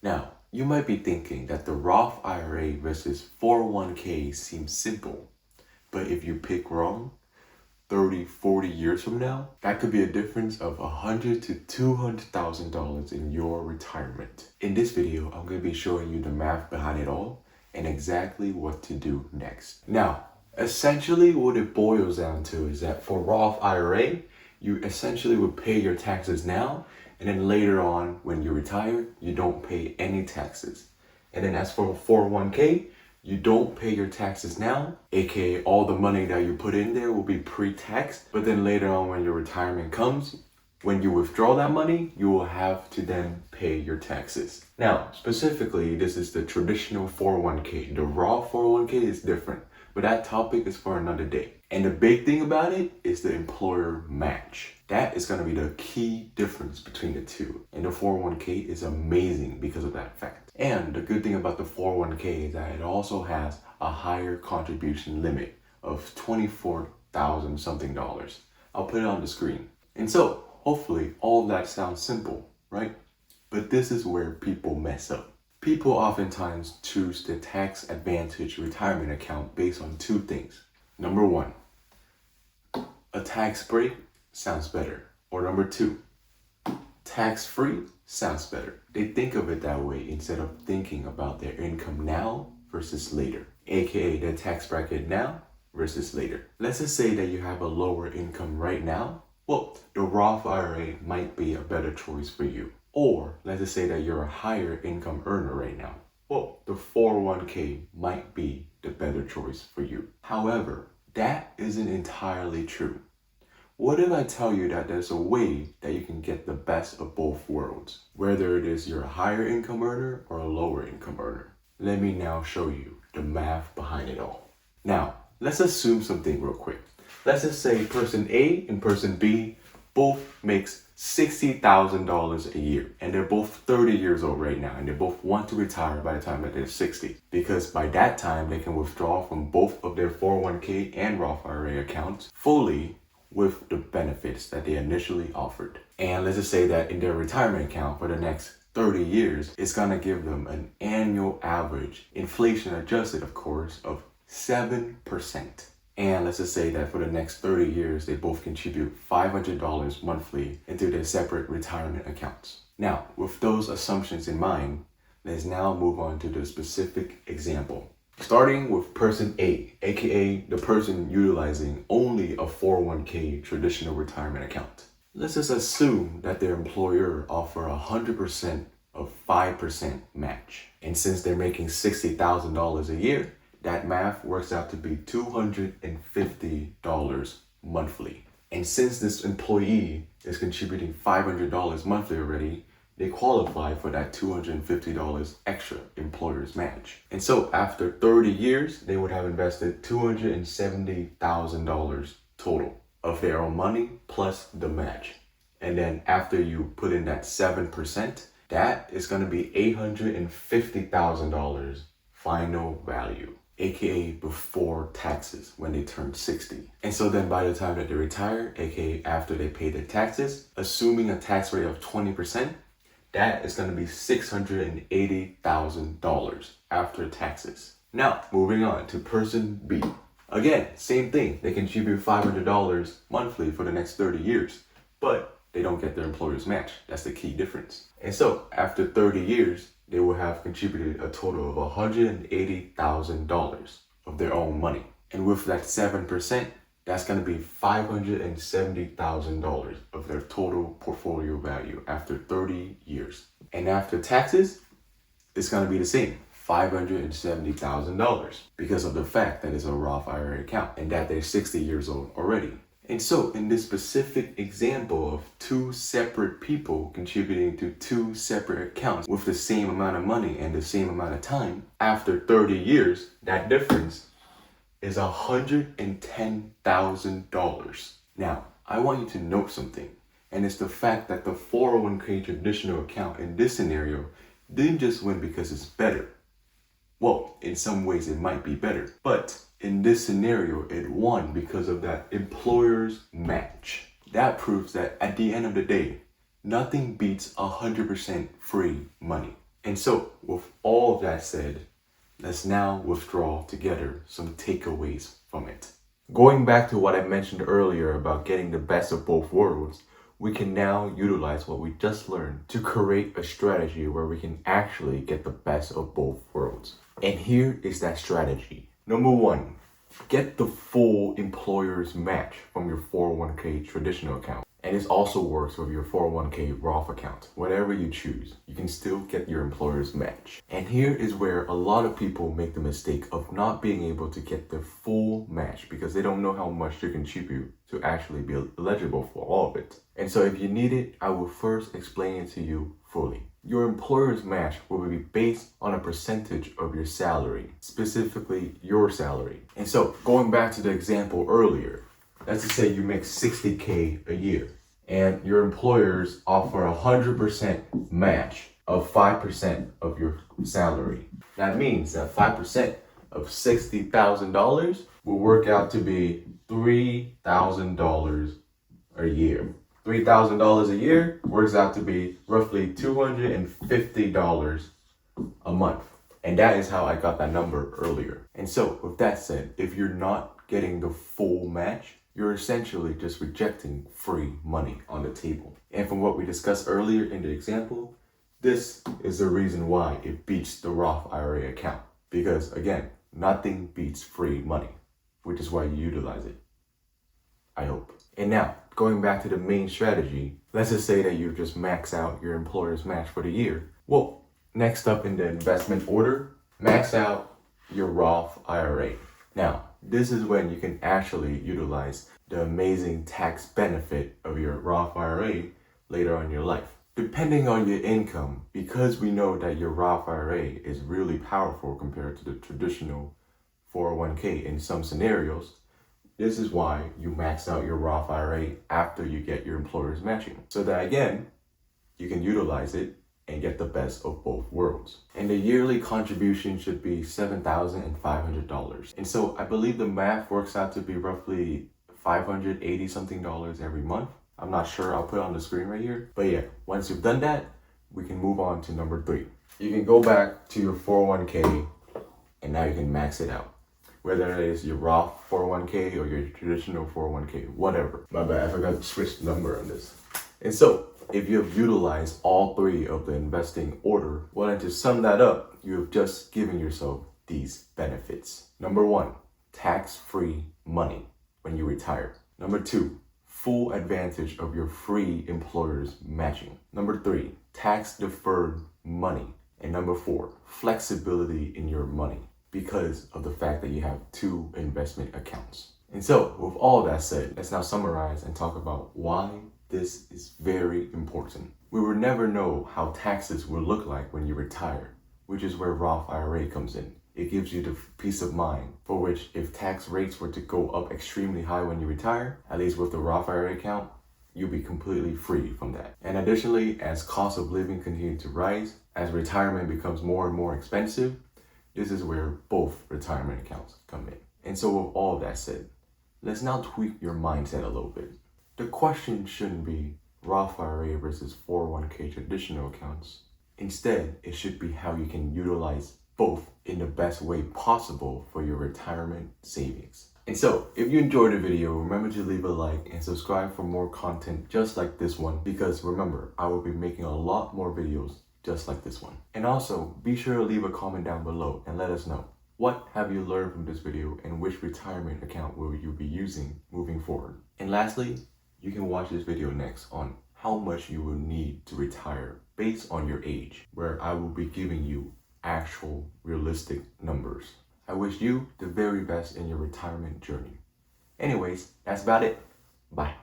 Now, you might be thinking that the Roth IRA versus 401k seems simple, but if you pick wrong, 30, 40 years from now, that could be a difference of $100,000 to $200,000 in your retirement. In this video, I'm going to be showing you the math behind it all and exactly what to do next. Now, essentially what it boils down to is that for Roth IRA, you essentially would pay your taxes now, and then later on when you retire, you don't pay any taxes. And then as for 401k, you don't pay your taxes now, aka all the money that you put in there will be pre-taxed, but then later on when your retirement comes, when you withdraw that money, you will have to then pay your taxes. Now, specifically, this is the traditional 401k. The Roth 401k is different, but that topic is for another day. And the big thing about it is the employer match. That is going to be the key difference between the two. And the 401k is amazing because of that fact. And the good thing about the 401k is that it also has a higher contribution limit of $24,000 something dollars. I'll put it on the screen. And so, hopefully, all of that sounds simple, right? But this is where people mess up. People oftentimes choose the tax advantage retirement account based on two things. Number one, a tax break sounds better. Or number two, tax-free sounds better. They think of it that way instead of thinking about their income now versus later, aka their tax bracket now versus later. Let's just say that you have a lower income right now. Well, the Roth IRA might be a better choice for you. Or let's just say that you're a higher income earner right now. Well, the 401k might be the better choice for you. However, that isn't entirely true. What if I tell you that there's a way that you can get the best of both worlds, whether it is you're a higher income earner or a lower income earner? Let me now show you the math behind it all. Now, let's assume something real quick. Let's just say person A and person B both makes $60,000 a year, and they're both 30 years old right now, and they both want to retire by the time that they're 60, because by that time they can withdraw from both of their 401k and Roth IRA accounts fully with the benefits that they initially offered. And let's just say that in their retirement account for the next 30 years, it's gonna give them an annual average, inflation adjusted of course, of 7%. And let's just say that for the next 30 years, they both contribute $500 monthly into their separate retirement accounts. Now, with those assumptions in mind, let's now move on to the specific example. Starting with person A, aka the person utilizing only a 401k traditional retirement account. Let's just assume that their employer offer 100% of 5% match. And since they're making $60,000 a year, that math works out to be $250 monthly. And since this employee is contributing $500 monthly already, they qualify for that $250 extra employer's match. And so after 30 years, they would have invested $270,000 total of their own money plus the match. And then after you put in that 7%, that is going to be $850,000 final value, aka before taxes when they turn 60. And so then by the time that they retire, aka after they pay their taxes, assuming a tax rate of 20%, that is going to be $680,000 after taxes. Now, moving on to person B. Again, same thing. They contribute $500 monthly for the next 30 years, but they don't get their employer's match. That's the key difference. And so after 30 years, they will have contributed a total of $180,000 of their own money. And with that 7%, that's going to be $570,000 of their total portfolio value after 30 years. And after taxes, it's going to be the same, $570,000, because of the fact that it's a Roth IRA account and that they're 60 years old already. And so in this specific example of two separate people contributing to two separate accounts with the same amount of money and the same amount of time, after 30 years, that difference is $110,000. Now, I want you to note something, and it's the fact that the 401k traditional account in this scenario didn't just win because it's better. Well, in some ways it might be better, but in this scenario, it won because of that employer's match. That proves that at the end of the day, nothing beats 100% free money. And so, with all of that said, let's now withdraw together some takeaways from it. Going back to what I mentioned earlier about getting the best of both worlds, we can now utilize what we just learned to create a strategy where we can actually get the best of both worlds. And here is that strategy. Number one, get the full employer's match from your 401k traditional account. And this also works with your 401k Roth account. Whatever you choose, you can still get your employer's match. And here is where a lot of people make the mistake of not being able to get the full match because they don't know how much they contribute to actually be eligible for all of it. And so if you need it, I will first explain it to you fully. Your employer's match will be based on a percentage of your salary, specifically your salary. And so going back to the example earlier, let's just say you make 60K a year and your employers offer 100% match of 5% of your salary. That means that 5% of $60,000 will work out to be $3,000 a year. $3,000 a year works out to be roughly $250 a month. And that is how I got that number earlier. And so with that said, if you're not getting the full match, you're essentially just rejecting free money on the table. And from what we discussed earlier in the example, this is the reason why it beats the Roth IRA account. Because again, nothing beats free money, which is why you utilize it. I hope. And now, going back to the main strategy, let's just say that you just max out your employer's match for the year. Well, next up in the investment order, max out your Roth IRA. Now, this is when you can actually utilize the amazing tax benefit of your Roth IRA later on in your life. Depending on your income, because we know that your Roth IRA is really powerful compared to the traditional 401k in some scenarios, this is why you max out your Roth IRA after you get your employer's matching. So that again, you can utilize it and get the best of both worlds. And the yearly contribution should be $7,500. And so I believe the math works out to be roughly $580 something every month. I'm not sure, I'll put it on the screen right here. But yeah, once you've done that, we can move on to number 3. You can go back to your 401k and now you can max it out. Whether it is your Roth 401k or your traditional 401k, whatever. My bad, I forgot to switch the number on this. And so, if you have utilized all 3 of the investing order, well, and to sum that up, you have just given yourself these benefits. Number 1, tax-free money when you retire. Number 2, full advantage of your free employer's matching. Number 3, tax-deferred money. And number 4, flexibility in your money because of the fact that you have 2 investment accounts. And so, with all that said, let's now summarize and talk about why this is very important. We will never know how taxes will look like when you retire, which is where Roth IRA comes in. It gives you the peace of mind for which if tax rates were to go up extremely high when you retire, at least with the Roth IRA account, you'll be completely free from that. And additionally, as cost of living continue to rise, as retirement becomes more and more expensive, this is where both retirement accounts come in. And so with all that said, let's now tweak your mindset a little bit. The question shouldn't be Roth IRA versus 401k traditional accounts. Instead, it should be how you can utilize both in the best way possible for your retirement savings. And so, if you enjoyed the video, remember to leave a like and subscribe for more content just like this one, because remember, I will be making a lot more videos just like this one. And also, be sure to leave a comment down below and let us know, what have you learned from this video and which retirement account will you be using moving forward? And lastly, you can watch this video next on how much you will need to retire based on your age, where I will be giving you actual realistic numbers. I wish you the very best in your retirement journey. Anyways, that's about it. Bye.